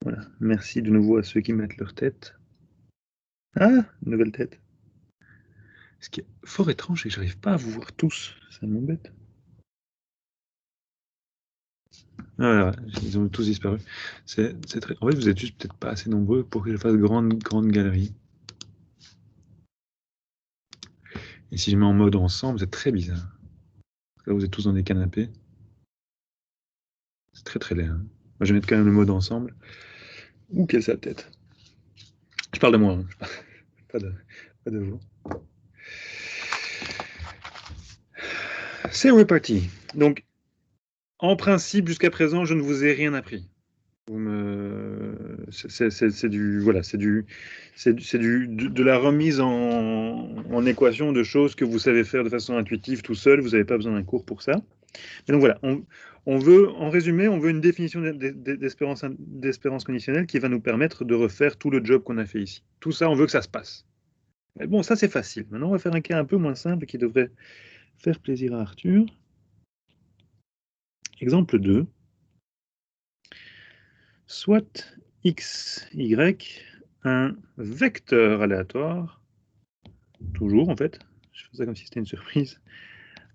Voilà. Merci de nouveau à ceux qui mettent leur tête. Ah, nouvelle tête. Ce qui est fort étrange, c'est que j'arrive pas à vous voir tous. Ça m'embête. Voilà, ils ont tous disparu. C'est très... En fait, vous êtes juste peut-être pas assez nombreux pour que je fasse grande galerie. Et si je mets en mode ensemble, c'est très bizarre. Là, vous êtes tous dans des canapés. C'est très laid. Hein. Moi, je vais mettre quand même le mode ensemble. Ouh, quelle sale tête. Je parle de moi, hein. Pas de vous. C'est reparti. Donc, en principe, jusqu'à présent, je ne vous ai rien appris. C'est du voilà, de la remise en équation de choses que vous savez faire de façon intuitive tout seul. Vous n'avez pas besoin d'un cours pour ça. Et donc voilà, on veut, en résumé, on veut une définition d'espérance conditionnelle qui va nous permettre de refaire tout le job qu'on a fait ici. Tout ça, on veut que ça se passe. Mais bon, ça c'est facile. Maintenant, on va faire un cas un peu moins simple qui devrait faire plaisir à Arthur. Exemple 2. Soit x, y, un vecteur aléatoire, toujours en fait, je fais ça comme si c'était une surprise,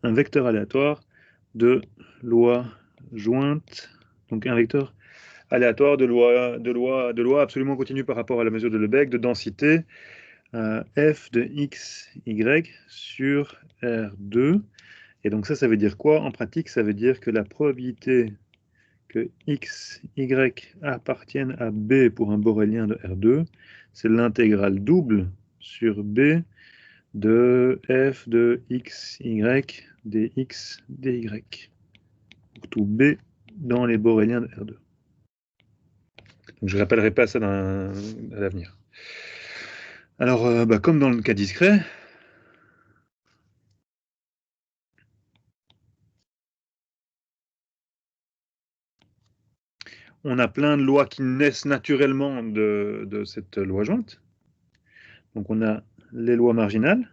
un vecteur aléatoire de loi jointe, donc un vecteur aléatoire de loi absolument continue par rapport à la mesure de Lebesgue de densité f de x, y sur R2. Et donc ça veut dire quoi? En pratique, ça veut dire que la probabilité que x, y appartiennent à B pour un borélien de R2, c'est l'intégrale double sur B de f de x, y, dx, dy. Pour tout B dans les boréliens de R2. Donc je ne rappellerai pas ça à l'avenir. Alors, comme dans le cas discret, on a plein de lois qui naissent naturellement de cette loi jointe. Donc on a les lois marginales.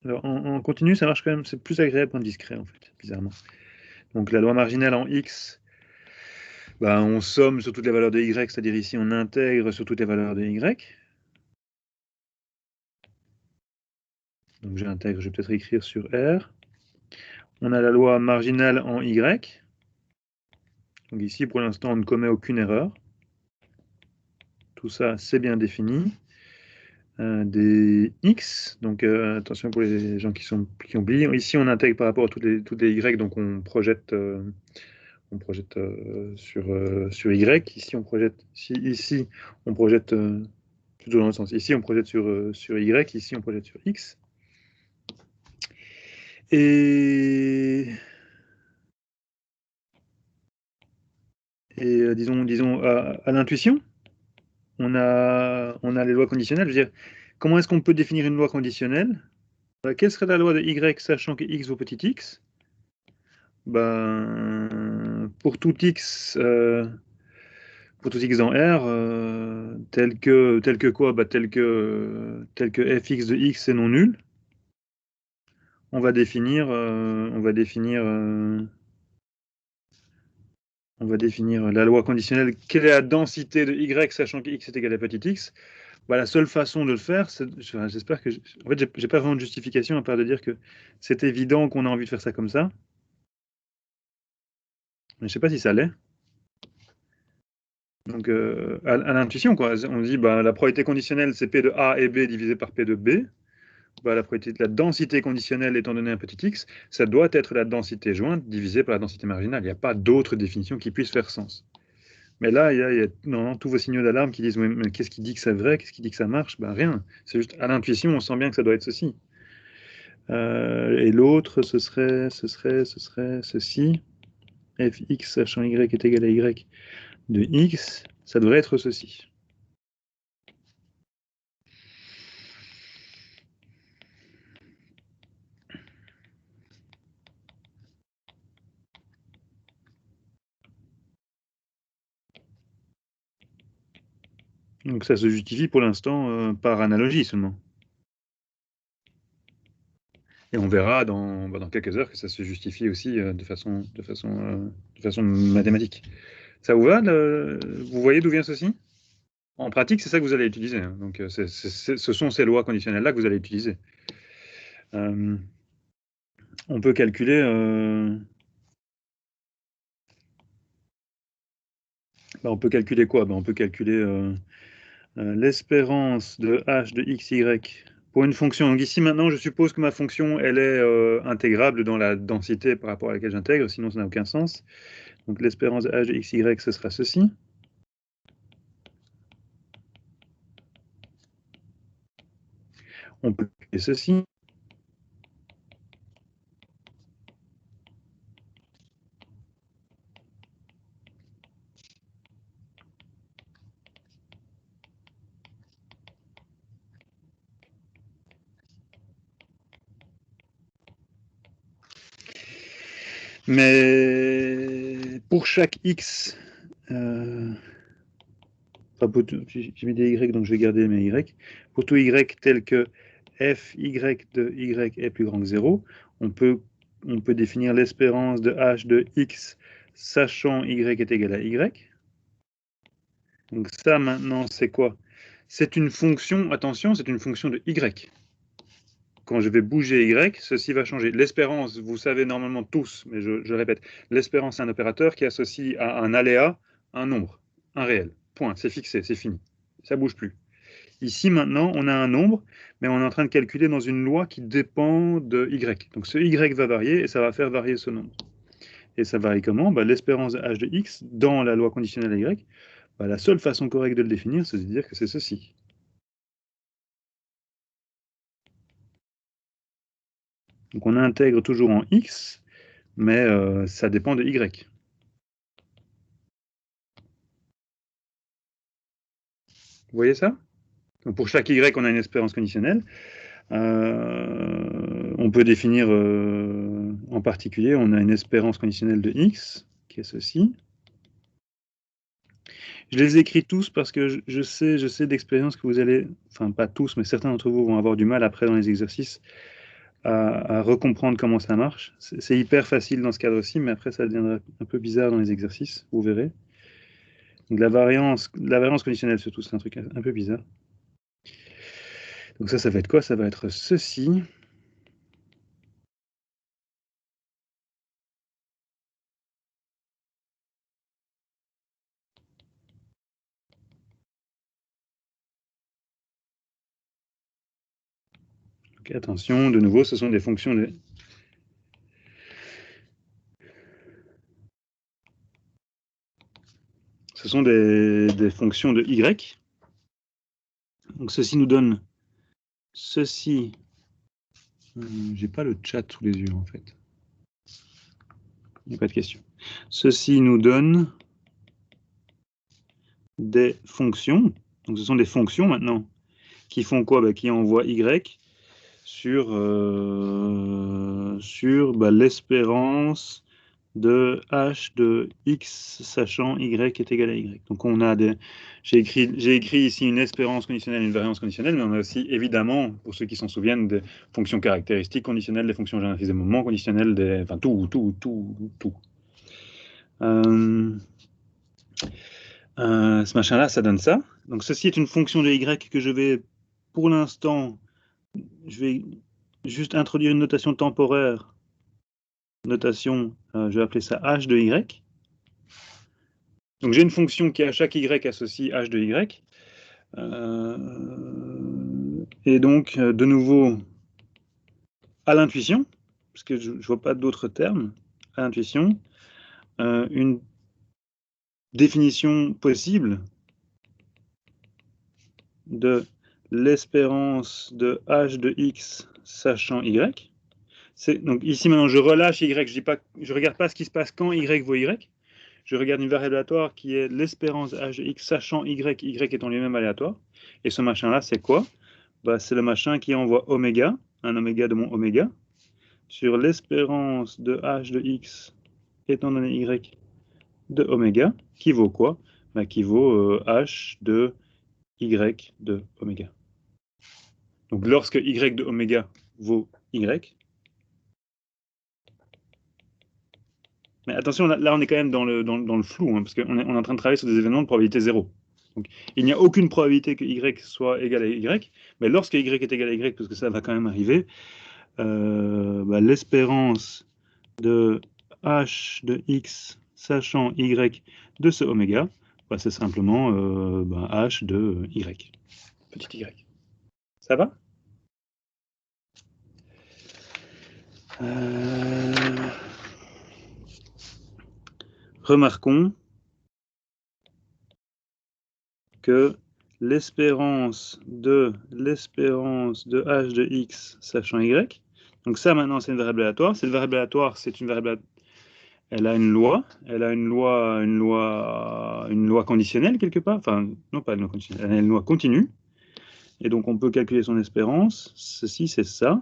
Alors en continu, ça marche quand même, c'est plus agréable qu'en discret en fait, bizarrement. Donc la loi marginale en x, on somme sur toutes les valeurs de y, c'est-à-dire ici on intègre sur toutes les valeurs de y. Donc j'intègre, je vais peut-être écrire sur R. On a la loi marginale en y. Donc ici, pour l'instant, on ne commet aucune erreur. Tout ça, c'est bien défini. Des x, donc attention pour les gens qui oublient. Ici, on intègre par rapport à toutes les y, donc on projette sur y. Ici, on projette, ici, on projette plutôt dans le sens. Ici, on projette sur y. Ici, on projette sur x. Et disons à l'intuition, on a les lois conditionnelles. Je veux dire, comment est-ce qu'on peut définir une loi conditionnelle? Quelle serait la loi de y, sachant que x vaut petit x? Pour tout x dans R, tel que quoi? Tel que fx de x est non nul. On va définir la loi conditionnelle. Quelle est la densité de y, sachant que x est égal à petit x? La seule façon de le faire, j'espère que... En fait, j'ai pas vraiment de justification à part de dire que c'est évident qu'on a envie de faire ça comme ça. Mais je sais pas si ça l'est. Donc, à l'intuition, quoi. On dit, la probabilité conditionnelle, c'est P de A et B divisé par P de B. La densité conditionnelle étant donné un petit x, ça doit être la densité jointe divisée par la densité marginale. Il n'y a pas d'autre définition qui puisse faire sens. Mais là, il y a non, tous vos signaux d'alarme qui disent, mais qu'est-ce qui dit que c'est vrai? Qu'est-ce qui dit que ça marche? Rien. C'est juste à l'intuition, on sent bien que ça doit être ceci. Et l'autre, ce serait ceci. Fx sachant y est égal à y de x, ça devrait être ceci. Donc ça se justifie pour l'instant par analogie seulement. Et on verra dans quelques heures que ça se justifie aussi de façon mathématique. Ça vous va Vous voyez d'où vient ceci? En pratique, c'est ça que vous allez utiliser. Hein. Donc, ce sont ces lois conditionnelles-là que vous allez utiliser. On peut calculer... on peut calculer quoi? On peut calculer l'espérance de h de xy pour une fonction. Donc ici, maintenant, je suppose que ma fonction, elle est intégrable dans la densité par rapport à laquelle j'intègre, sinon ça n'a aucun sens. Donc l'espérance de h de xy, ce sera ceci. On peut calculer ceci. Mais pour chaque x, j'ai mis des y, donc je vais garder mes y. Pour tout y tel que f y de y est plus grand que 0, on peut définir l'espérance de h de x, sachant y est égal à y. Donc ça, maintenant, c'est quoi? C'est une fonction, attention, c'est une fonction de y. Quand je vais bouger y, ceci va changer. L'espérance, vous savez normalement tous, mais je répète, l'espérance, c'est un opérateur qui associe à un aléa un nombre, un réel. Point, c'est fixé, c'est fini. Ça ne bouge plus. Ici, maintenant, on a un nombre, mais on est en train de calculer dans une loi qui dépend de y. Donc ce y va varier et ça va faire varier ce nombre. Et ça varie comment? L'espérance de h de x dans la loi conditionnelle y, la seule façon correcte de le définir, c'est de dire que c'est ceci. Donc on intègre toujours en x, mais ça dépend de y. Vous voyez ça? Donc pour chaque y, on a une espérance conditionnelle. On peut définir en particulier, on a une espérance conditionnelle de x, qui est ceci. Je les écris tous parce que je sais d'expérience que vous allez, enfin pas tous, mais certains d'entre vous vont avoir du mal après dans les exercices à recomprendre comment ça marche. C'est hyper facile dans ce cadre-ci, mais après ça deviendra un peu bizarre dans les exercices, vous verrez. Donc la variance conditionnelle surtout, c'est un truc un peu bizarre. Donc ça va être quoi? Ça va être ceci. Donc attention, de nouveau, ce sont des fonctions de... Ce sont des fonctions de y. Donc ceci nous donne ceci. J'ai pas le chat sous les yeux en fait. Il n'y a pas de question. Ceci nous donne des fonctions. Donc ce sont des fonctions maintenant qui font quoi? Qui envoient y sur l'espérance de h de x sachant y est égal à y. Donc on a j'ai écrit ici une espérance conditionnelle et une variance conditionnelle, mais on a aussi évidemment, pour ceux qui s'en souviennent, des fonctions caractéristiques conditionnelles, des fonctions génératrices des moments conditionnelles, enfin tout. Ce machin-là, ça donne ça. Donc ceci est une fonction de y que je vais, pour l'instant, je vais juste introduire une notation temporaire. Notation, je vais appeler ça h de y. Donc j'ai une fonction qui à chaque y associe h de y. Et donc, de nouveau, à l'intuition, parce que je ne vois pas d'autres termes, à l'intuition, une définition possible de l'espérance de h de x sachant y. Donc ici maintenant je relâche y, je ne regarde pas ce qui se passe quand y vaut y, je regarde une variable aléatoire qui est l'espérance de h de x sachant y étant lui-même aléatoire, et ce machin-là c'est quoi? C'est le machin qui envoie oméga, un oméga de mon oméga, sur l'espérance de h de x étant donné y de oméga, qui vaut quoi? Qui vaut h de y de oméga. Donc lorsque y de oméga vaut y, Mais attention, là on est quand même dans le flou, hein, parce qu'on est en train de travailler sur des événements de probabilité 0. Donc, il n'y a aucune probabilité que y soit égal à y, mais lorsque y est égal à y, parce que ça va quand même arriver, l'espérance de h de x sachant y de ce oméga, c'est simplement h de y, petit y. Ça va? Remarquons que l'espérance de h de x sachant y, donc ça maintenant c'est une variable aléatoire. Cette variable aléatoire, c'est une variable, elle a une loi conditionnelle quelque part, enfin non pas une loi conditionnelle, elle a une loi continue, et donc on peut calculer son espérance. Ceci c'est ça.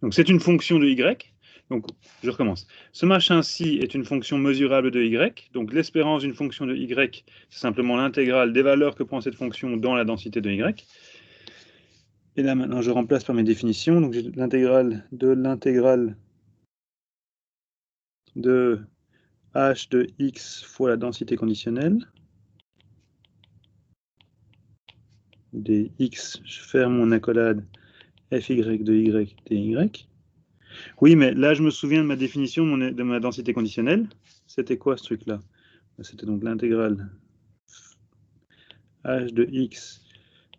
Donc c'est une fonction de y. Donc je recommence. Ce machin-ci est une fonction mesurable de y. Donc l'espérance d'une fonction de y, c'est simplement l'intégrale des valeurs que prend cette fonction dans la densité de y. Et là maintenant je remplace par mes définitions. Donc j'ai l'intégrale de h de x fois la densité conditionnelle. Des x, je ferme mon accolade, fy de y dy. Oui, mais là, je me souviens de ma définition de ma densité conditionnelle. C'était quoi ce truc-là? C'était donc l'intégrale h de x,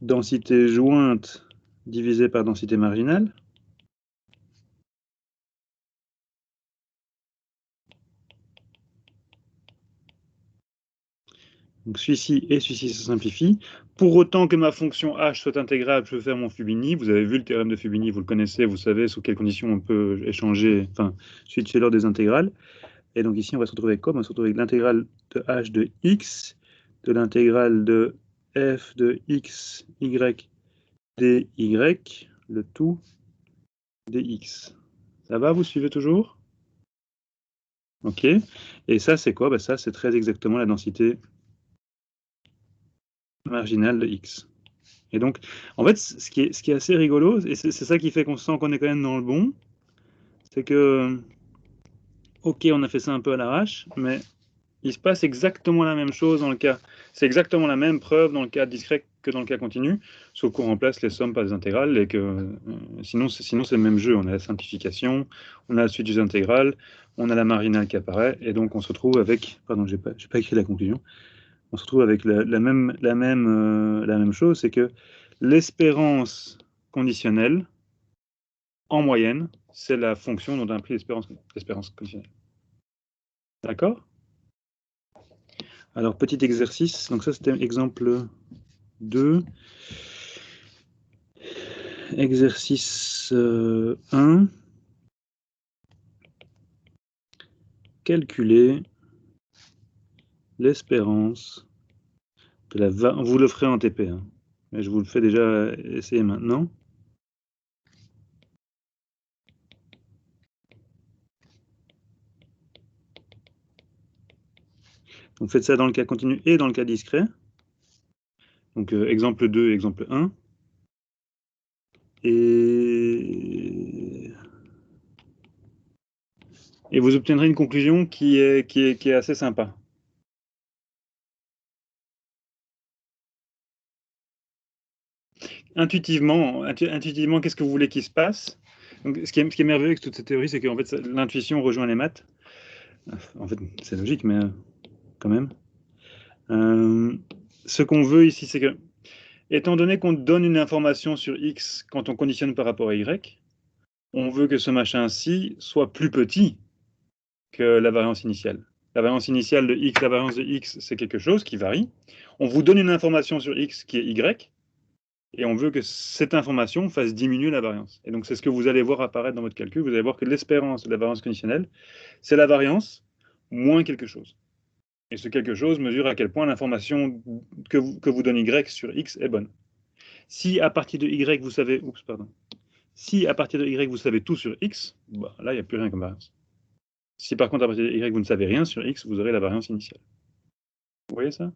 densité jointe divisée par densité marginale. Donc celui-ci et celui-ci se simplifient. Pour autant que ma fonction h soit intégrable, je peux faire mon Fubini. Vous avez vu le théorème de Fubini, vous le connaissez, vous savez sous quelles conditions on peut échanger, enfin, switcher l'ordre des intégrales. Et donc ici, on va se retrouver avec quoi? On va se retrouver avec l'intégrale de h de x, de l'intégrale de f de x, y, dy, le tout dx. Ça va, vous suivez toujours? Ok. Et ça, c'est quoi? Ça, c'est très exactement la densité marginale de x. Et donc, en fait, ce qui est assez rigolo, et c'est ça qui fait qu'on sent qu'on est quand même dans le bon, c'est que, ok, on a fait ça un peu à l'arrache, mais il se passe exactement la même chose dans le cas. C'est exactement la même preuve dans le cas discret que dans le cas continu, sauf qu'on remplace les sommes par des intégrales et que sinon c'est le même jeu. On a la simplification, on a la suite des intégrales, on a la marginale qui apparaît, et donc on se retrouve avec. Pardon, j'ai pas écrit la conclusion. On se retrouve avec la même chose, c'est que l'espérance conditionnelle, en moyenne, c'est la fonction dont on a pris l'espérance conditionnelle. D'accord? Alors, petit exercice. Donc ça, c'était exemple 2. Exercice 1. Calculer l'espérance de la... Vous le ferez en TP, hein, mais je vous le fais déjà essayer maintenant. Donc faites ça dans le cas continu et dans le cas discret. Donc exemple 2 et exemple 1. Et vous obtiendrez une conclusion qui est assez sympa. Intuitivement, qu'est-ce que vous voulez qu'il se passe? Donc, ce qui est merveilleux avec toute cette théorie, c'est qu'en fait, l'intuition rejoint les maths. En fait, c'est logique, mais quand même. Ce qu'on veut ici, c'est que, étant donné qu'on donne une information sur x quand on conditionne par rapport à y, on veut que ce machin-ci soit plus petit que la variance initiale. La variance initiale de x, la variance de x, c'est quelque chose qui varie. On vous donne une information sur x qui est y, et on veut que cette information fasse diminuer la variance. Et donc, c'est ce que vous allez voir apparaître dans votre calcul. Vous allez voir que l'espérance de la variance conditionnelle, c'est la variance moins quelque chose. Et ce quelque chose mesure à quel point l'information que vous donne y sur x est bonne. Si à partir de y, vous savez... Oups, pardon. Si à partir de y, vous savez tout sur x, là, il n'y a plus rien comme variance. Si par contre, à partir de y, vous ne savez rien sur x, vous aurez la variance initiale. Vous voyez ça?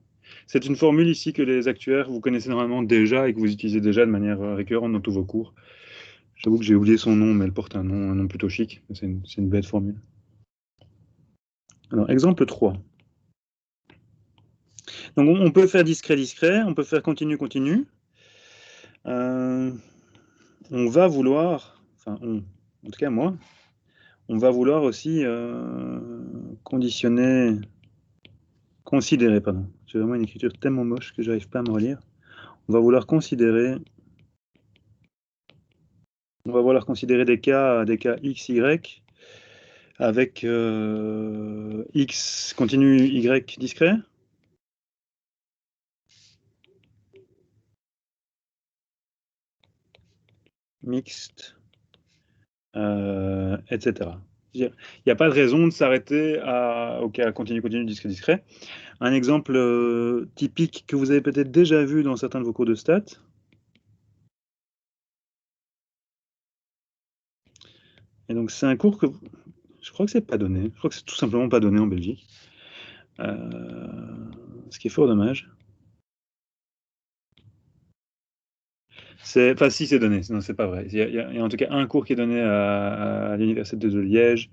C'est une formule ici que les actuaires, vous connaissez normalement déjà et que vous utilisez déjà de manière récurrente dans tous vos cours. J'avoue que j'ai oublié son nom, mais elle porte un nom plutôt chic. C'est une bête formule. Alors, exemple 3. Donc, on peut faire discret-discret, on peut faire continu-continu. On va vouloir, enfin, en tout cas moi, on va vouloir aussi considérer, pardon. J'ai vraiment une écriture tellement moche que j'arrive pas à me relire. On va vouloir considérer des cas x, y, avec x continu, y discret. Mixte, etc. Il n'y a pas de raison de s'arrêter au cas continu, discret, discret. Un exemple typique que vous avez peut-être déjà vu dans certains de vos cours de stats. Et donc c'est un cours que je crois que c'est pas donné. Je crois que c'est tout simplement pas donné en Belgique. Ce qui est fort dommage. Enfin, si c'est donné, sinon c'est pas vrai. Il y a en tout cas un cours qui est donné à l'Université de Liège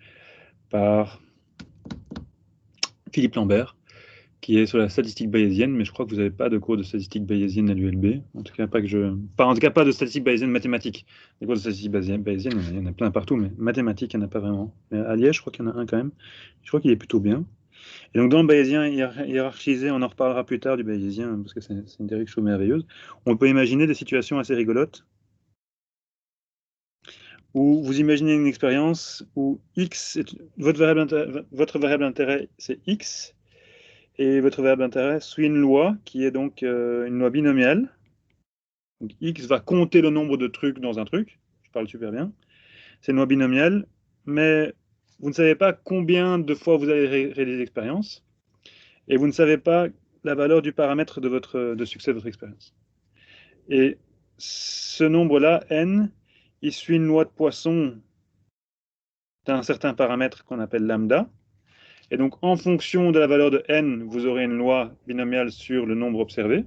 par Philippe Lambert, qui est sur la statistique bayésienne, mais je crois que vous n'avez pas de cours de statistique bayésienne à l'ULB. En tout cas, pas de statistique bayésienne mathématique. Des cours de statistique bayésienne, il y en a plein partout, mais mathématiques, il n'y en a pas vraiment. Mais à Liège, je crois qu'il y en a un quand même. Je crois qu'il est plutôt bien. Et donc, dans le bayésien hiérarchisé, on en reparlera plus tard du bayésien, parce que c'est une théorie que je trouve merveilleuse. On peut imaginer des situations assez rigolotes, où vous imaginez une expérience où x, votre variable d'intérêt, c'est x, et votre variable d'intérêt suit une loi qui est donc une loi binomiale. Donc, x va compter le nombre de trucs dans un truc. Je parle super bien. C'est une loi binomiale, mais vous ne savez pas combien de fois vous allez réaliser l'expérience, et vous ne savez pas la valeur du paramètre de succès de votre expérience. Et ce nombre-là, n, il suit une loi de Poisson d'un certain paramètre qu'on appelle lambda. Et donc, en fonction de la valeur de n, vous aurez une loi binomiale sur le nombre observé.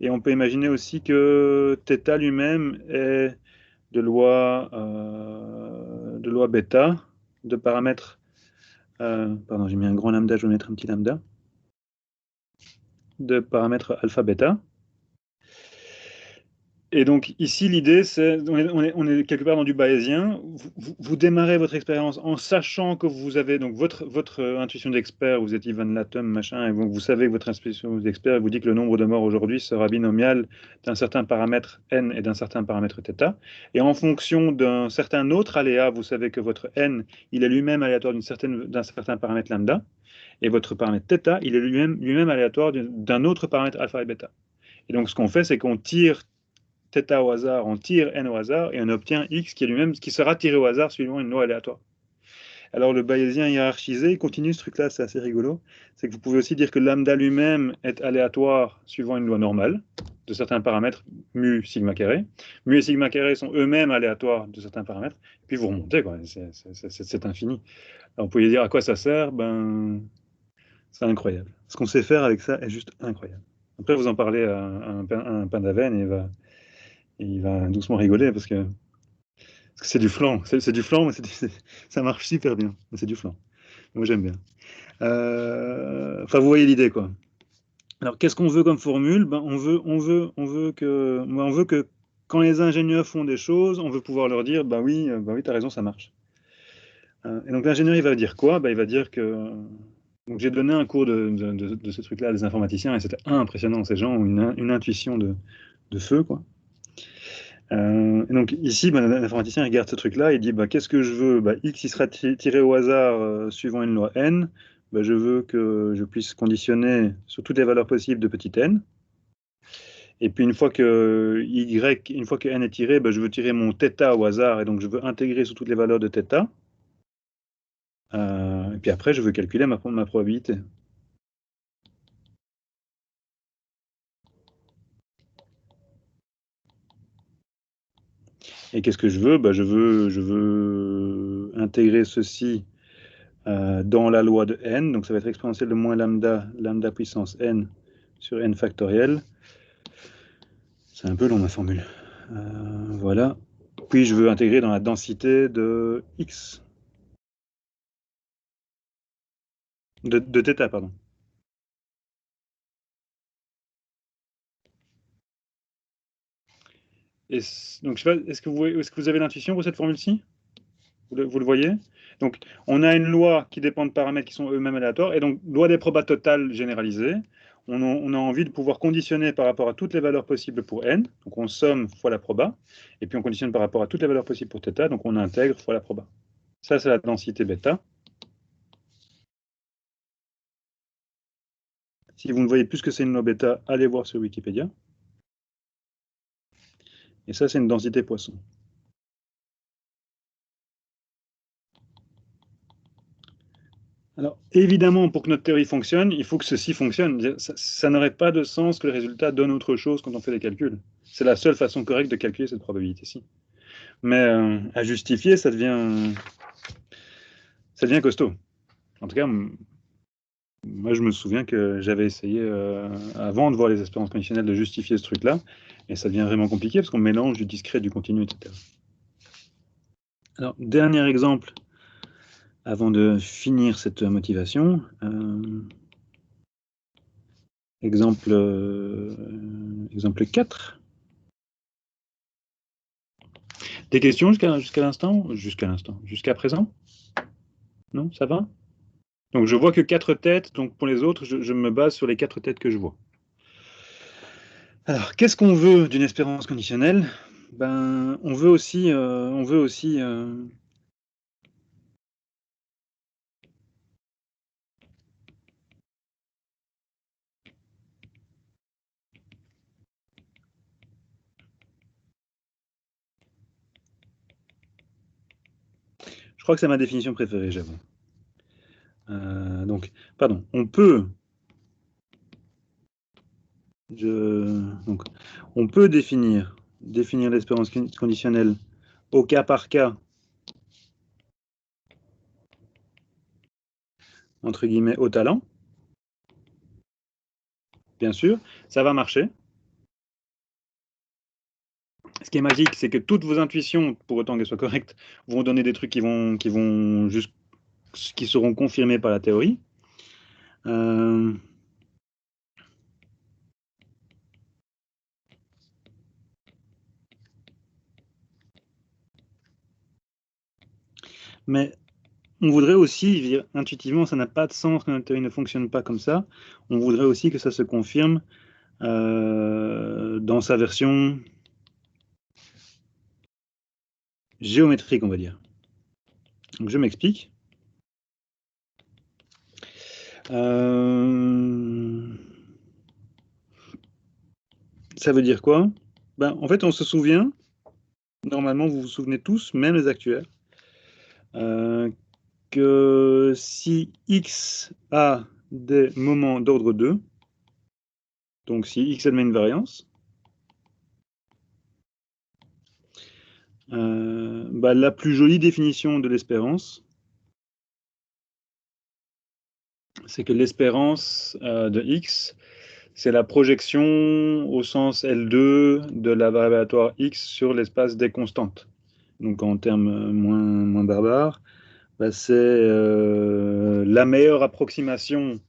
Et on peut imaginer aussi que θ lui-même est de loi bêta, de paramètres. Pardon, j'ai mis un grand lambda, je vais mettre un petit lambda. De paramètres alpha-bêta. Et donc ici, l'idée, c'est, on est quelque part dans du bayésien. Vous démarrez votre expérience en sachant que vous avez donc votre intuition d'expert, vous êtes Ivan Latham, machin, et vous savez que votre intuition d'expert vous dit que le nombre de morts aujourd'hui sera binomial d'un certain paramètre n et d'un certain paramètre θ. Et en fonction d'un certain autre aléa, vous savez que votre n, il est lui-même aléatoire d'un certain paramètre lambda, et votre paramètre θ, il est lui-même aléatoire d'un autre paramètre alpha et bêta. Et donc ce qu'on fait, c'est qu'on tire θ au hasard, on tire n au hasard, et on obtient x qui est lui-même, qui sera tiré au hasard suivant une loi aléatoire. Alors le bayésien hiérarchisé, il continue ce truc-là, c'est assez rigolo. C'est que vous pouvez aussi dire que lambda lui-même est aléatoire suivant une loi normale, de certains paramètres mu, sigma carré. Mu et sigma carré sont eux-mêmes aléatoires de certains paramètres, et puis vous remontez, quoi. C'est infini. Alors vous pouvez dire à quoi ça sert, ben c'est incroyable. Ce qu'on sait faire avec ça est juste incroyable. Après, vous en parlez à un pain d'Aven et il va doucement rigoler parce que c'est du flan. C'est du flan, mais ça marche super bien. Mais c'est du flan. Moi, j'aime bien. Enfin, vous voyez l'idée, quoi. Alors, qu'est-ce qu'on veut comme formule? Ben, on veut que quand les ingénieurs font des choses, on veut pouvoir leur dire, bah oui, t'as raison, ça marche. Et donc, l'ingénieur, il va dire quoi? Ben, il va dire que... Donc, j'ai donné un cours de ce truc-là à des informaticiens et c'était impressionnant. Ces gens ont une intuition de feu, quoi. Donc ici, l'informaticien regarde ce truc-là, il dit qu'est-ce que je veux? X il sera tiré au hasard suivant une loi n. Je veux que je puisse conditionner sur toutes les valeurs possibles de petit n. Et puis une fois que n est tiré, je veux tirer mon θ au hasard, et donc je veux intégrer sur toutes les valeurs de θ. Et puis après, je veux calculer ma probabilité. Et qu'est-ce que je veux? Je veux intégrer ceci dans la loi de n, donc ça va être exponentielle de moins lambda puissance n sur n factoriel. C'est un peu long ma formule. Voilà. Puis je veux intégrer dans la densité de x. De θ, pardon. Donc, je sais pas, est-ce que vous avez l'intuition pour cette formule-ci? Vous le voyez? Donc, on a une loi qui dépend de paramètres qui sont eux-mêmes aléatoires, et donc, loi des probas totales généralisée. On a envie de pouvoir conditionner par rapport à toutes les valeurs possibles pour n, donc on somme fois la proba, et puis on conditionne par rapport à toutes les valeurs possibles pour θ, donc on intègre fois la proba. Ça, c'est la densité bêta. Si vous ne voyez plus ce que c'est une loi bêta, allez voir sur Wikipédia. Et ça, c'est une densité Poisson. Alors, évidemment, pour que notre théorie fonctionne, il faut que ceci fonctionne. Ça n'aurait pas de sens que le résultat donne autre chose quand on fait des calculs. C'est la seule façon correcte de calculer cette probabilité-ci. Mais à justifier, ça devient costaud. En tout cas, moi, je me souviens que j'avais essayé, avant de voir les espérances conditionnelles, de justifier ce truc-là, et ça devient vraiment compliqué parce qu'on mélange du discret, du continu, etc. Alors, dernier exemple, avant de finir cette motivation. Exemple 4. Des questions jusqu'à l'instant? Jusqu'à présent? Non, ça va? Donc je vois que 4 têtes, donc pour les autres, je me base sur les 4 têtes que je vois. Alors, qu'est-ce qu'on veut d'une espérance conditionnelle? Ben, on veut aussi je crois que c'est ma définition préférée, j'avoue. Donc, pardon, on peut définir l'espérance conditionnelle au cas par cas, entre guillemets, au talent. Bien sûr, ça va marcher. Ce qui est magique, c'est que toutes vos intuitions, pour autant qu'elles soient correctes, vont donner des trucs qui seront confirmés par la théorie. Mais on voudrait aussi, intuitivement, ça n'a pas de sens que notre théorie ne fonctionne pas comme ça. On voudrait aussi que ça se confirme dans sa version géométrique, on va dire. Donc je m'explique. Ça veut dire quoi? Ben, en fait, on se souvient, normalement vous vous souvenez tous, même les actuaires, que si x a des moments d'ordre 2, donc si x admet une variance, la plus jolie définition de l'espérance, c'est que l'espérance de x, c'est la projection au sens L2 de la variable aléatoire x sur l'espace des constantes. Donc en termes moins barbares, c'est la meilleure approximation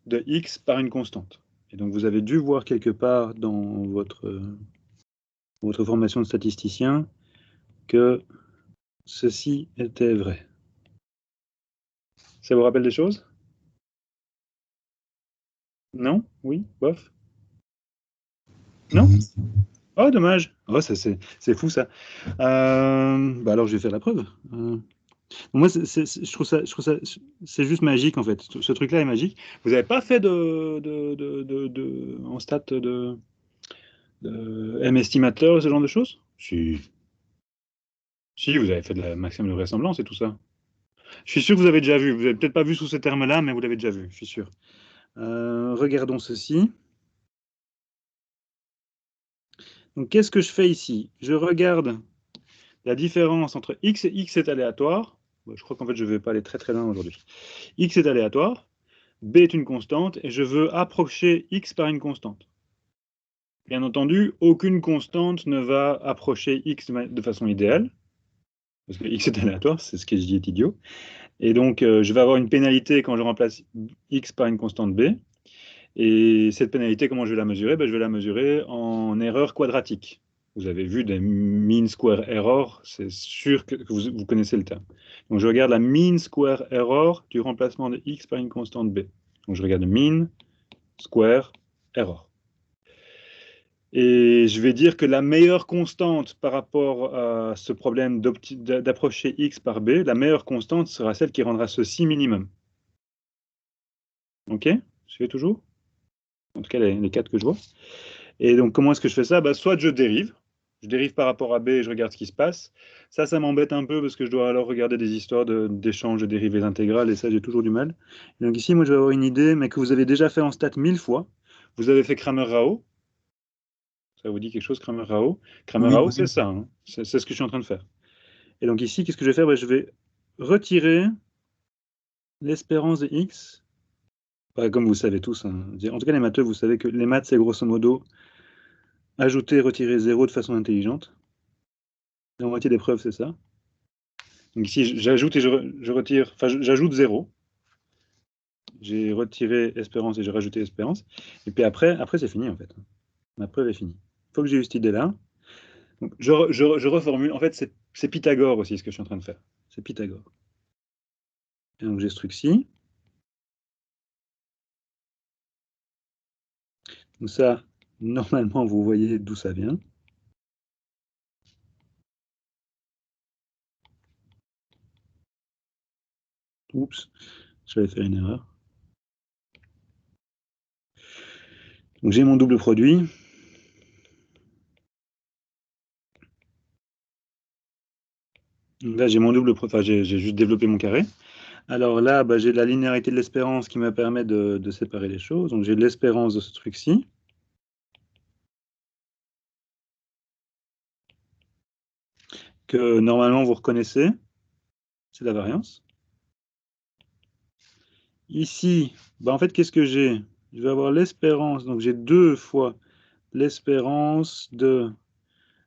de x par une constante. Et donc vous avez dû voir quelque part dans votre formation de statisticien que ceci était vrai. Ça vous rappelle des choses? Non? Oui? Bof? Non? Oh, dommage. Oh, c'est fou, ça. Alors, je vais faire la preuve. Moi, je trouve ça, c'est juste magique, en fait. Ce truc-là est magique. Vous n'avez pas fait en stat de M-estimateur, ce genre de choses? Si. Si, vous avez fait de la maximum de vraisemblance et tout ça. Je suis sûr que vous avez déjà vu. Vous n'avez peut-être pas vu sous ces termes-là, mais vous l'avez déjà vu, je suis sûr. Regardons ceci. Donc, qu'est-ce que je fais ici? Je regarde la différence entre x et x est aléatoire. Je crois qu'en fait, je ne vais pas aller très très loin aujourd'hui. X est aléatoire. B est une constante et je veux approcher x par une constante. Bien entendu, aucune constante ne va approcher x de façon idéale, parce que x est aléatoire, c'est ce que je dis est idiot. Et donc, je vais avoir une pénalité quand je remplace x par une constante b. Et cette pénalité, comment je vais la mesurer? Je vais la mesurer en erreur quadratique. Vous avez vu des mean square error, c'est sûr que vous connaissez le terme. Donc, je regarde la mean square error du remplacement de x par une constante b. Donc, je regarde mean square error. Et je vais dire que la meilleure constante par rapport à ce problème d'approcher x par b, la meilleure constante sera celle qui rendra ceci minimum. OK? Je fais toujours? En tout cas, les 4 que je vois. Et donc, comment est-ce que je fais ça? Soit je dérive par rapport à b et je regarde ce qui se passe. Ça m'embête un peu parce que je dois alors regarder des histoires d'échange de dérivées intégrales et ça, j'ai toujours du mal. Et donc ici, moi, je vais avoir une idée, mais que vous avez déjà fait en stats 1000 fois. Vous avez fait Cramer-Rao. Ça vous dit quelque chose, Cramer-Rao? Cramer-Rao, c'est ça, hein. C'est ce que je suis en train de faire. Et donc ici, qu'est-ce que je vais faire? Je vais retirer l'espérance de x. Comme vous savez tous, hein. En tout cas les matheux, vous savez que les maths, c'est grosso modo ajouter et retirer 0 de façon intelligente. La moitié des preuves, c'est ça. Donc ici, j'ajoute et je retire, enfin j'ajoute 0. J'ai retiré espérance et j'ai rajouté espérance. Et puis après c'est fini en fait. Ma preuve est finie. Il faut que j'ai eu cette idée-là. Donc je reformule. En fait, c'est Pythagore aussi ce que je suis en train de faire. C'est Pythagore. Et donc j'ai ce truc-ci. Donc ça, normalement, vous voyez d'où ça vient. Oups, j'avais fait une erreur. Donc j'ai mon double produit. Donc là, j'ai mon double produit. Enfin, j'ai juste développé mon carré. Alors là, j'ai la linéarité de l'espérance qui me permet de séparer les choses. Donc j'ai l'espérance de ce truc-ci. Que normalement vous reconnaissez. C'est la variance. Ici, en fait, qu'est-ce que j'ai? Je vais avoir l'espérance. Donc j'ai 2 fois l'espérance de...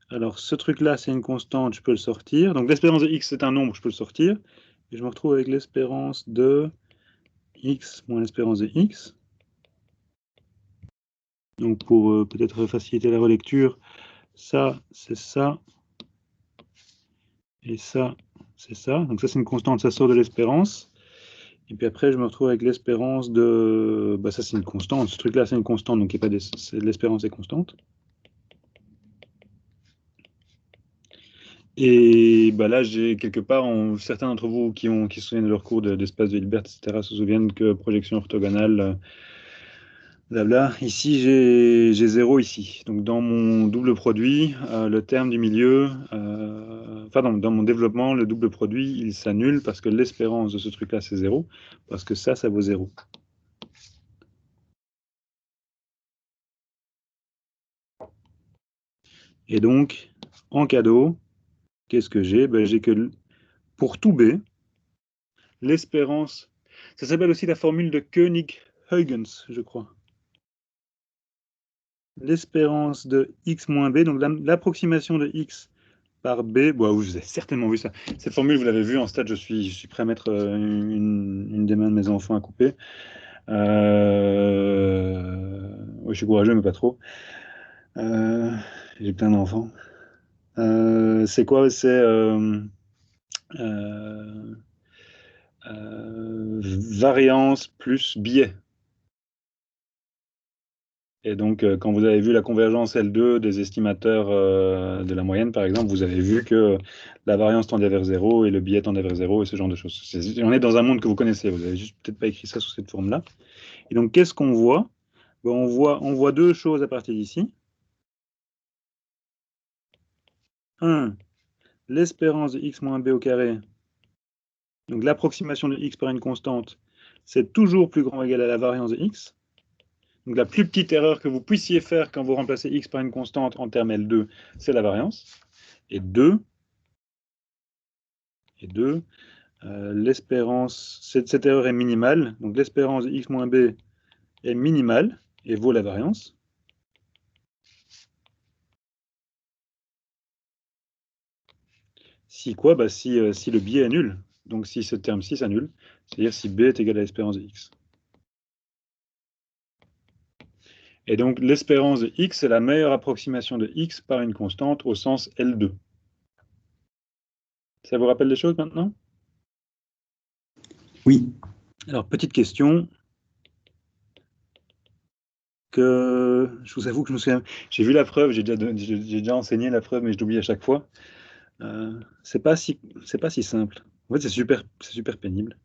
Alors ce truc-là, c'est une constante, je peux le sortir. Donc l'espérance de x, c'est un nombre, je peux le sortir. Et je me retrouve avec l'espérance de x moins l'espérance de x. Donc pour peut-être faciliter la relecture, ça, c'est ça. Et ça, c'est ça. Donc ça, c'est une constante, ça sort de l'espérance. Et puis après, je me retrouve avec l'espérance de... ça, c'est une constante. Ce truc-là, c'est une constante, donc l'espérance est constante. Et là, j'ai quelque part, certains d'entre vous qui se souviennent de leur cours d'espace de Hilbert, etc., se souviennent que projection orthogonale, blabla. Ici, j'ai 0 ici. Donc, dans mon double produit, le terme du milieu, dans mon développement, le double produit, il s'annule parce que l'espérance de ce truc-là, c'est 0, parce que ça vaut 0. Et donc, en cadeau, qu'est-ce que j'ai? J'ai que pour tout B, l'espérance, ça s'appelle aussi la formule de Koenig-Huygens, je crois. L'espérance de x moins b, donc l'approximation de x par b, vous avez certainement vu ça. Cette formule, vous l'avez vue en stade, je suis prêt à mettre une des mains de mes enfants à couper. Oui, je suis courageux, mais pas trop. J'ai plein d'enfants. C'est quoi? C'est variance plus biais. Et donc, quand vous avez vu la convergence L2 des estimateurs de la moyenne, par exemple, vous avez vu que la variance tendait vers 0 et le biais tendait vers 0 et ce genre de choses. On est dans un monde que vous connaissez, vous n'avez juste peut-être pas écrit ça sous cette forme-là. Et donc, qu'est-ce qu'on voit? On voit 2 choses à partir d'ici. 1, l'espérance de x moins b au carré, donc l'approximation de x par une constante, c'est toujours plus grand ou égal à la variance de x. Donc la plus petite erreur que vous puissiez faire quand vous remplacez x par une constante en terme L2, c'est la variance. Et 2, l'espérance, cette erreur est minimale, donc l'espérance de x moins b est minimale et vaut la variance. Si quoi? Bah, si le biais est nul. Donc si ce terme-ci s'annule, c'est-à-dire si b est égal à l'espérance de x. Et donc l'espérance de x est la meilleure approximation de x par une constante au sens L2. Ça vous rappelle les choses maintenant? Oui. Alors, petite question que je vous avoue que je me souviens. J'ai vu la preuve, j'ai déjà enseigné la preuve, mais je l'oublie à chaque fois. C'est pas si simple. En fait, c'est super pénible.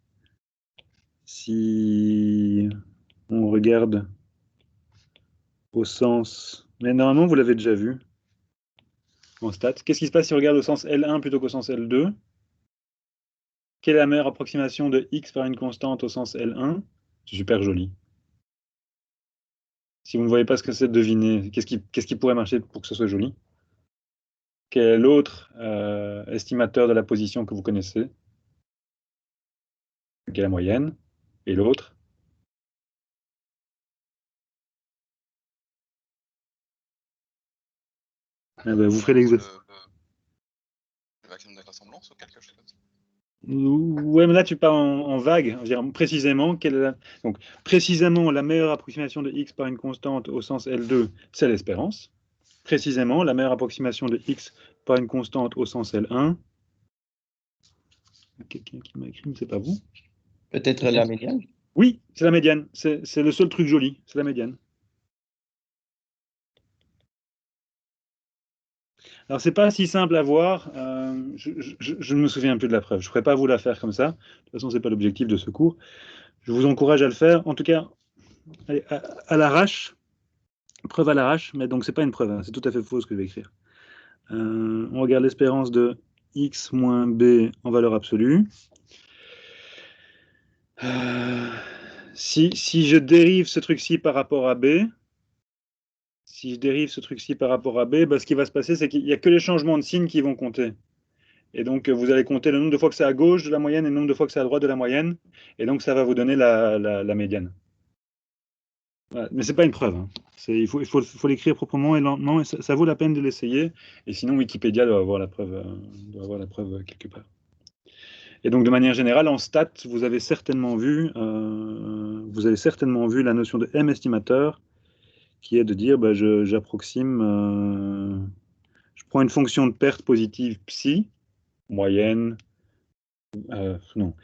Si on regarde au sens... Mais normalement, vous l'avez déjà vu en stats. Qu'est-ce qui se passe si on regarde au sens L1 plutôt qu'au sens L2? Quelle est la meilleure approximation de x par une constante au sens L1? C'est super joli. Si vous ne voyez pas ce que c'est, devinez. Qu'est-ce qui pourrait marcher pour que ce soit joli? Quel est l'autre estimateur de la position que vous connaissez? Quelle est la moyenne? Et l'autre? Ah ben, vous ferez l'exercice. Le maximum de ressemblance ou quelque chose comme ça? Ouais, mais là tu pars en vague. Je veux dire, précisément, donc, précisément, la meilleure approximation de x par une constante au sens L2, c'est l'espérance. Précisément, la meilleure approximation de x par une constante au sens L1. Quelqu'un qui m'a écrit, mais c'est pas vous. Peut-être la médiane? Oui, c'est la médiane. C'est le seul truc joli, c'est la médiane. Alors, c'est pas si simple à voir. Je ne me souviens plus de la preuve. Je ne pourrais pas vous la faire comme ça. De toute façon, ce n'est pas l'objectif de ce cours. Je vous encourage à le faire. En tout cas, allez, à l'arrache. Preuve à l'arrache. Mais donc, ce n'est pas une preuve. Hein. C'est tout à fait faux ce que je vais écrire. On regarde l'espérance de x moins b en valeur absolue. Si je dérive ce truc-ci par rapport à b, si je dérive ce truc-ci par rapport à b, bah, ce qui va se passer, c'est qu'il n'y a que les changements de signe qui vont compter. Et donc, vous allez compter le nombre de fois que c'est à gauche de la moyenne et le nombre de fois que c'est à droite de la moyenne. Et donc, ça va vous donner la médiane. Voilà. Mais ce n'est pas une preuve. Hein. Il faut l'écrire proprement et lentement. Et ça vaut la peine de l'essayer. Et sinon, Wikipédia doit avoir la preuve quelque part. Et donc, de manière générale, en stats, vous avez certainement vu la notion de M-estimateur, qui est de dire, bah, j'approxime, je prends une fonction de perte positive psi, moyenne, non,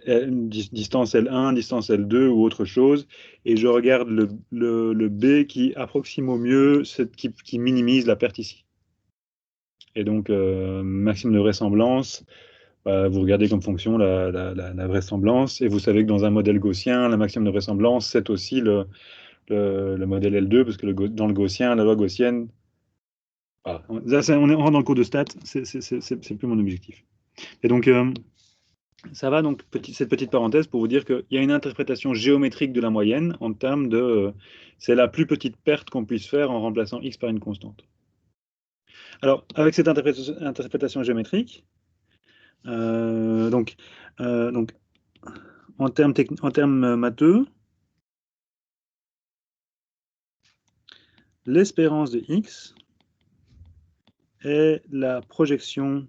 distance L1, distance L2 ou autre chose, et je regarde le B qui approxime au mieux, qui minimise la perte ici. Et donc, maxime de vraisemblance, vous regardez comme fonction la vraisemblance, et vous savez que dans un modèle gaussien, la maxime de vraisemblance, c'est aussi le modèle L2, parce que dans le gaussien, la loi gaussienne... Voilà. Là, on rentre dans le cours de stats, c'est plus mon objectif. Et donc, ça va, donc, cette petite parenthèse pour vous dire qu'il y a une interprétation géométrique de la moyenne en termes de... c'est la plus petite perte qu'on puisse faire en remplaçant x par une constante. Alors, avec cette interprétation géométrique, donc, en termes matheux, l'espérance de x est la projection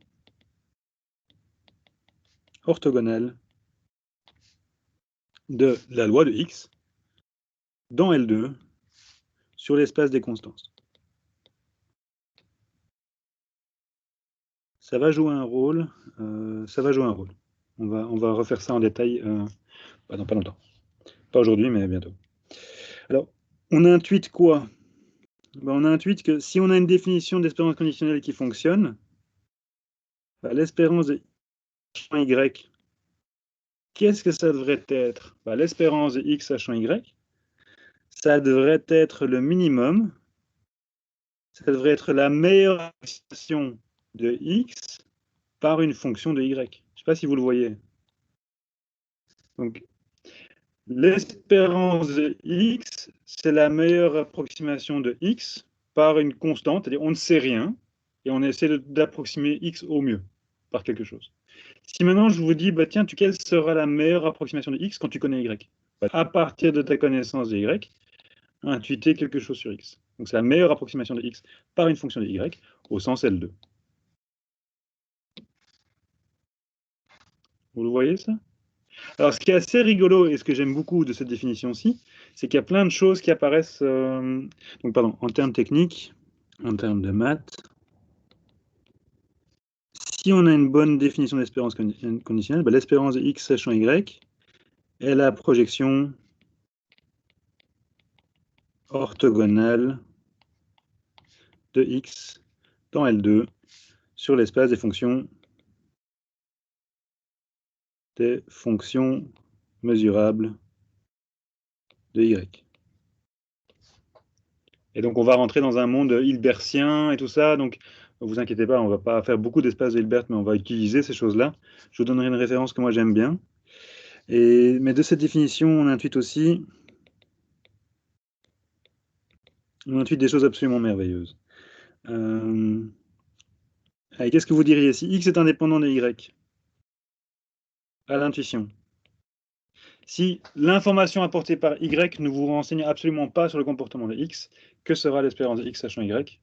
orthogonale de la loi de x dans L2 sur l'espace des constantes. Ça va jouer un rôle. On va refaire ça en détail dans pas longtemps. Pas aujourd'hui, mais bientôt. Alors, on intuite quoi? On intuite que si on a une définition d'espérance conditionnelle qui fonctionne, l'espérance de champ y, qu'est-ce que ça devrait être? L'espérance de x à champ y, ça devrait être le minimum, ça devrait être la meilleure approximation de x par une fonction de y. Je ne sais pas si vous le voyez. Donc, l'espérance de x, c'est la meilleure approximation de x par une constante, c'est-à-dire on ne sait rien, et on essaie d'approximer x au mieux par quelque chose. Si maintenant je vous dis, bah, tiens, quelle sera la meilleure approximation de x quand tu connais y? Bah, à partir de ta connaissance de y, intuiter quelque chose sur x. Donc c'est la meilleure approximation de x par une fonction de y au sens L2. Vous le voyez ça? Alors ce qui est assez rigolo et ce que j'aime beaucoup de cette définition-ci, c'est qu'il y a plein de choses qui apparaissent donc, pardon, en termes techniques, en termes de maths. Si on a une bonne définition d'espérance conditionnelle, bah, l'espérance de x sachant y est la projection orthogonale de x dans L2 sur l'espace des fonctions mesurables de y. Et donc on va rentrer dans un monde hilbertien et tout ça, donc ne vous inquiétez pas, on ne va pas faire beaucoup d'espace de Hilbert, mais on va utiliser ces choses-là. Je vous donnerai une référence que moi j'aime bien. Mais de cette définition, on intuite aussi des choses absolument merveilleuses. Qu'est-ce que vous diriez si x est indépendant de y à l'intuition? Si l'information apportée par y ne vous renseigne absolument pas sur le comportement de x, que sera l'espérance de x sachant y?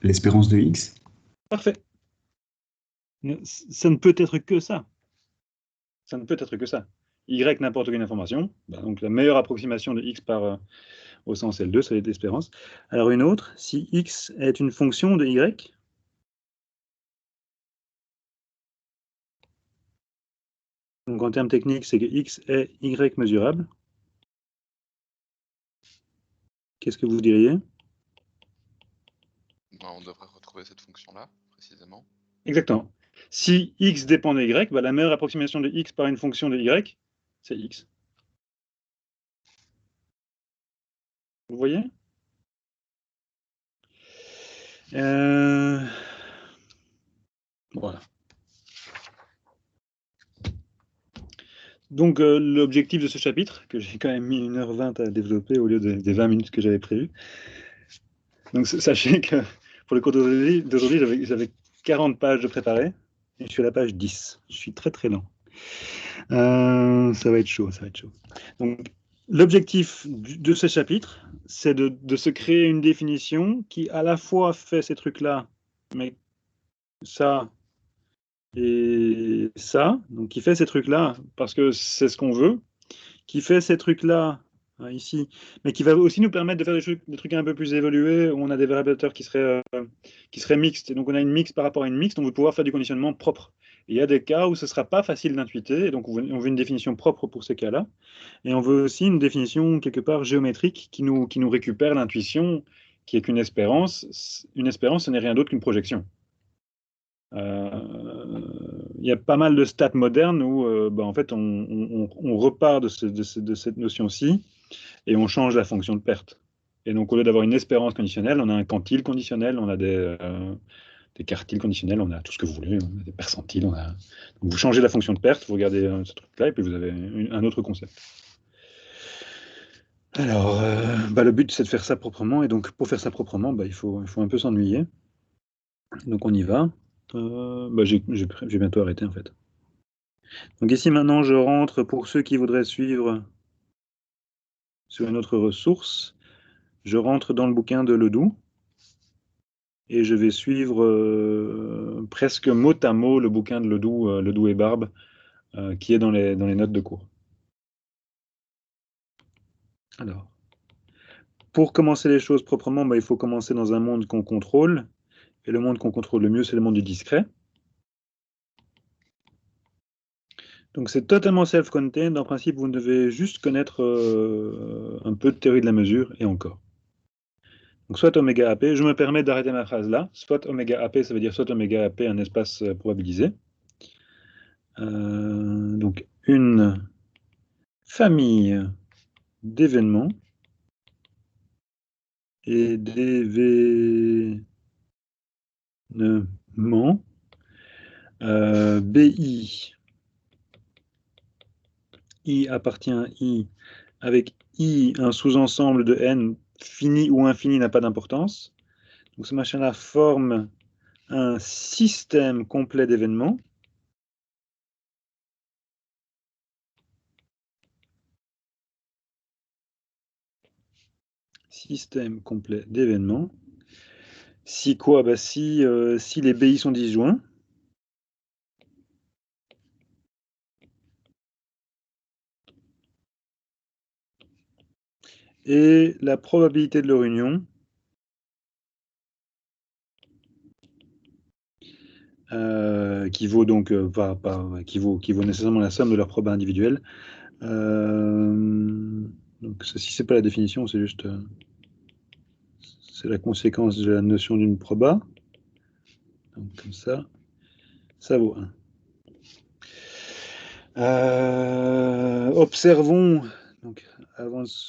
L'espérance de x? Parfait. Ça ne peut être que ça. Ça ne peut être que ça. Y n'importe quelle information, bah donc la meilleure approximation de x par au sens L2, ça va être l'espérance. Alors une autre, si x est une fonction de y, donc en termes techniques, c'est que x est y mesurable. Qu'est-ce que vous diriez? On devrait retrouver cette fonction-là, précisément. Exactement. Si x dépend de y, bah, la meilleure approximation de x par une fonction de y, c'est x. Vous voyez? Voilà. Donc l'objectif de ce chapitre, que j'ai quand même mis 1h20 à développer au lieu des 20 minutes que j'avais prévues. Donc sachez que pour le cours d'aujourd'hui, j'avais 40 pages de préparé, et je suis à la page 10. Je suis très très lent. Ça va être chaud, ça va être chaud. Donc l'objectif de ce chapitre, c'est de se créer une définition qui à la fois fait ces trucs-là, mais ça et ça, donc qui fait ces trucs-là parce que c'est ce qu'on veut, qui fait ces trucs-là ici, mais qui va aussi nous permettre de faire des trucs un peu plus évolués, où on a des variables qui seraient mixtes. Et donc on a une mixte par rapport à une mixte, on veut pouvoir faire du conditionnement propre. Et il y a des cas où ce ne sera pas facile d'intuiter, et donc on veut une définition propre pour ces cas-là. Et on veut aussi une définition quelque part géométrique qui nous récupère l'intuition, qui est qu'une espérance. Une espérance, ce n'est rien d'autre qu'une projection. Il y a pas mal de stats modernes où en fait, on repart de cette notion-ci et on change la fonction de perte. Et donc, au lieu d'avoir une espérance conditionnelle, on a un quantile conditionnel, on a des quartiles conditionnels, on a tout ce que vous voulez, on a des percentiles. Donc, vous changez la fonction de perte, vous regardez ce truc-là, et puis vous avez un autre concept. Alors, le but, c'est de faire ça proprement, et donc, pour faire ça proprement, il faut un peu s'ennuyer. Donc, on y va. J'ai bientôt arrêté, en fait. Donc ici, maintenant, je rentre pour ceux qui voudraient suivre sur une autre ressource. Je rentre dans le bouquin de Ledoux et je vais suivre presque mot à mot le bouquin de Ledoux et Barbe, qui est dans les notes de cours. Alors, pour commencer les choses proprement, il faut commencer dans un monde qu'on contrôle. Et le monde qu'on contrôle le mieux, c'est le monde du discret. Donc c'est totalement self-contained. En principe, vous devez juste connaître un peu de théorie de la mesure, et encore. Donc soit oméga AP, je me permets d'arrêter ma phrase là, soit oméga AP, ça veut dire soit oméga AP, un espace probabilisé. Donc une famille d'événements et d'événements BI. I appartient à I, avec I un sous-ensemble de N fini ou infini n'a pas d'importance. Donc ce machin-là forme un système complet d'événements si quoi? Bah, si les BI sont disjoints, et la probabilité de leur union qui vaut donc qui vaut nécessairement la somme de leurs probas individuelles. Donc ceci, c'est pas la définition, c'est juste c'est la conséquence de la notion d'une proba. Donc comme ça vaut 1. Observons.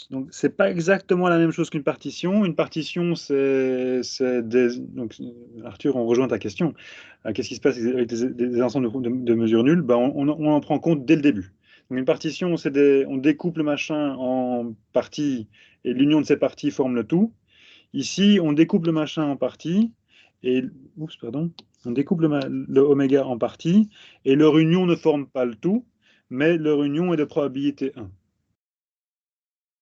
Donc c'est pas exactement la même chose qu'une partition. Une partition, c'est donc Arthur, on rejoint ta question. Qu'est-ce qui se passe avec des ensembles de mesures nulles? Ben, on en prend compte dès le début. Donc une partition, on découpe le machin en parties et l'union de ces parties forme le tout. Ici, on découpe le machin en parties et on découpe le oméga en parties et leur union ne forme pas le tout, mais leur union est de probabilité 1.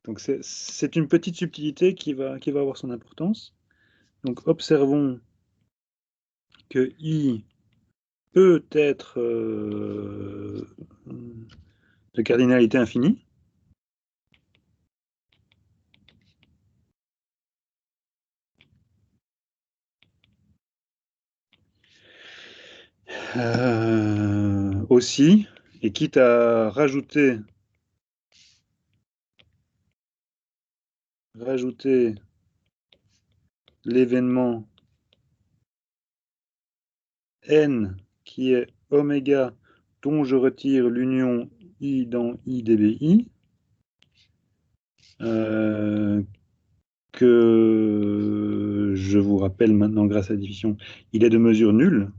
Donc c'est une petite subtilité qui va avoir son importance. Donc observons que I peut être de cardinalité infinie. Aussi, et quitte à rajouter l'événement n qui est oméga dont je retire l'union I dans I dBi, que je vous rappelle maintenant grâce à la division, il est de mesure nulle.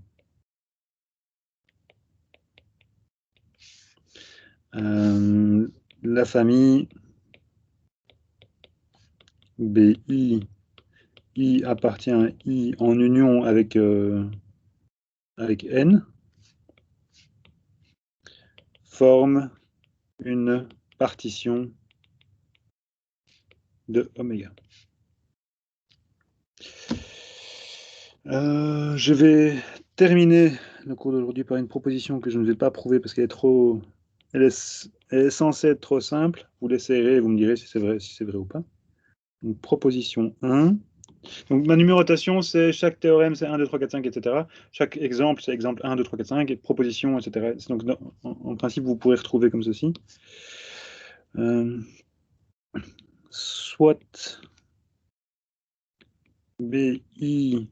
La famille BI, I appartient à I en union avec N, forme une partition de oméga. Je vais terminer le cours d'aujourd'hui par une proposition que je ne vais pas prouver parce qu'elle est elle est censée être trop simple. Vous l'essayerez et vous me direz si c'est vrai ou pas. Donc, proposition 1. Donc, ma numérotation, c'est chaque théorème, c'est 1, 2, 3, 4, 5, etc. Chaque exemple, c'est exemple 1, 2, 3, 4, 5, et proposition, etc. Donc, en principe, vous pourrez retrouver comme ceci. Soit BI,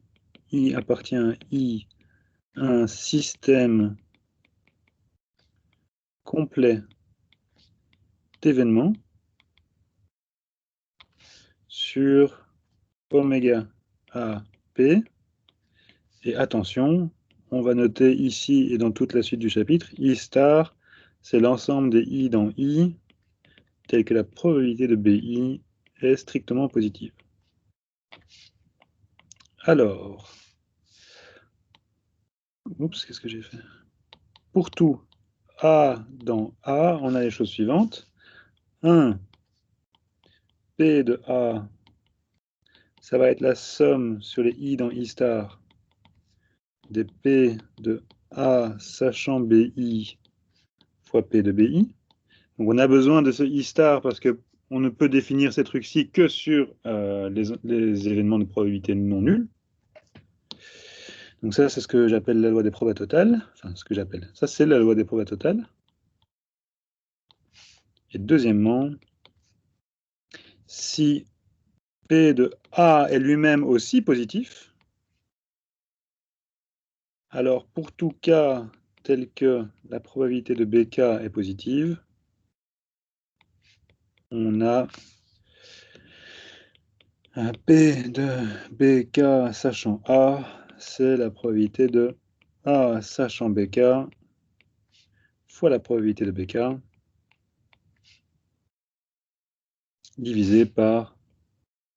I appartient à I, un système complet d'événements sur oméga A P. Et attention, on va noter ici et dans toute la suite du chapitre, I star, c'est l'ensemble des I dans I, tel que la probabilité de BI est strictement positive. Alors, qu'est-ce que j'ai fait? Pour tout A dans A, on a les choses suivantes. 1, P de A, ça va être la somme sur les I dans I star des P de A sachant BI fois P de BI. Donc on a besoin de ce I star parce qu'on ne peut définir ces trucs-ci que sur les événements de probabilité non nulle. Donc ça, c'est ce que j'appelle la loi des probas totales. Enfin, ce que j'appelle. Ça, c'est la loi des probas totales. Et deuxièmement, si P de A est lui-même aussi positif, alors pour tout cas tel que la probabilité de BK est positive, on a un P de BK sachant A, c'est la probabilité de A sachant BK fois la probabilité de BK divisé par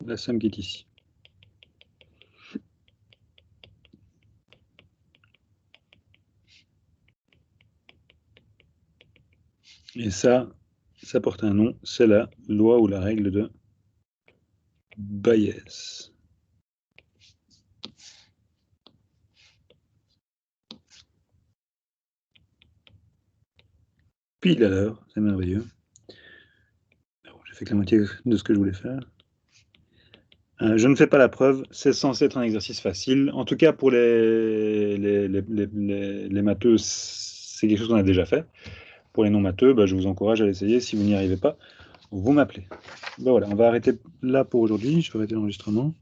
la somme qui est ici. Et ça porte un nom, c'est la loi ou la règle de Bayes. Pile à l'heure, c'est merveilleux. J'ai fait que la moitié de ce que je voulais faire. Je ne fais pas la preuve, c'est censé être un exercice facile. En tout cas, pour les matheux, c'est quelque chose qu'on a déjà fait. Pour les non-matheux, je vous encourage à l'essayer. Si vous n'y arrivez pas, vous m'appelez. Voilà, on va arrêter là pour aujourd'hui. Je vais arrêter l'enregistrement.